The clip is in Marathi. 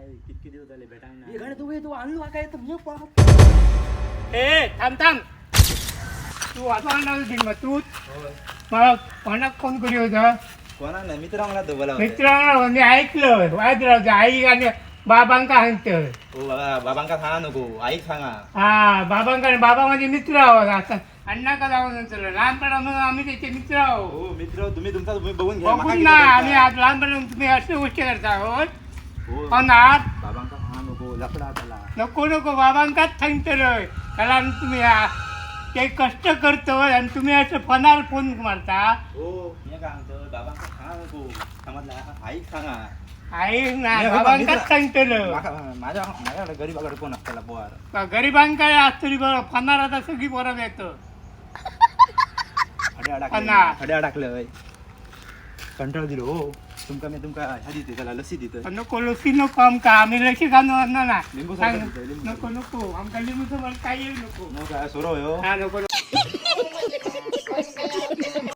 काय कितके दिवस झाले भेटांग हे गाणे तू आणलो काय तर मी ए थांब थांब तू वाचवायला दिन मग तू मला कोणाक फोन करी होता कोणा नाही मित्र मला तो बोला मित्रांना मी ऐकलं वाद राहते आई आणि बाबांका सांगत हो बाबा बाबांका सांगा नको आईक सांगा हा बाबांका बाबा माझे मित्र आहोत आता अण्णा का जाऊन नंतर लहानपणापासून आम्ही त्याचे मित्र आहोत हो मित्र तुम्ही बघून घ्या बघून ना आम्ही आज लहानपणापासून तुम्ही अशा गोष्टी करता आहोत हो होणार बाबांका सांगा नको लफडा त्याला नको नको बाबांकाच सांगतलोय त्याला तुम्ही ते कष्ट करतो आणि तुम्ही असं फोनावर फोन मारता हो मी काय म्हणतो बाबांका सांगा नको समजला आईक सांगा आई नाही बाबांकाच सांगतलं माझ्याकडे गरीबाकडे कोण असताला पोहार गरिबांका असतली बरं फणार आता सगळी बरं येतं खड्या अडकलं कंटाळ दिलो हो तुमका मी तुमका ह्या देते त्याला लसी देते नको लसी नको आमका आम्ही लसी खाणं ना लिंबू नको नको आमका लिंबूचं काही नको काय सोरो हो हा नको